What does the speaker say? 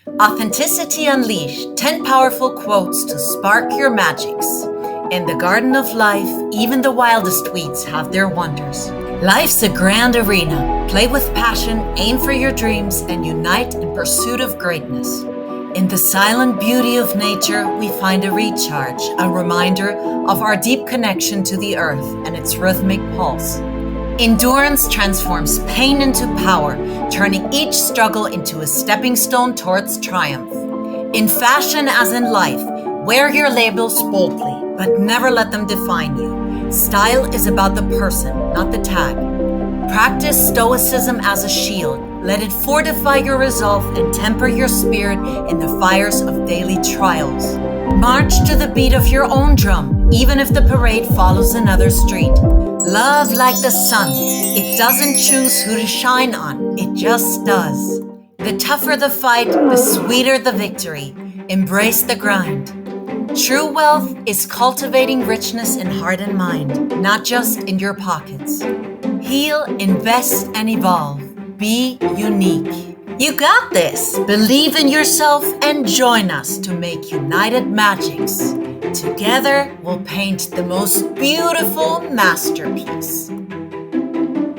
Authenticity Unleashed 10 Powerful Quotes to Spark Your MagiX. In the garden of life, even the wildest weeds have their wonders. Life's a grand arena. Play with passion, aim for your dreams, and unite in pursuit of greatness. In the silent beauty of nature, we find a recharge, a reminder of our deep connection to the earth and its rhythmic pulse. Endurance transforms pain into power, turning each struggle into a stepping stone towards triumph. In fashion as in life, wear your labels boldly, but never let them define you. Style is about the person, not the tag. Practice stoicism as a shield. Let it fortify your resolve and temper your spirit in the fires of daily trials. March to the beat of your own drum, even if the parade follows another street. Love like the sun. It doesn't choose who to shine on, it just does. The tougher the fight, the sweeter the victory. Embrace the grind. True wealth is cultivating richness in heart and mind, not just in your pockets. Heal, invest, and evolve. Be unique. You got this. Believe in yourself and join us to make United MagiX. Together, we'll paint the most beautiful masterpiece.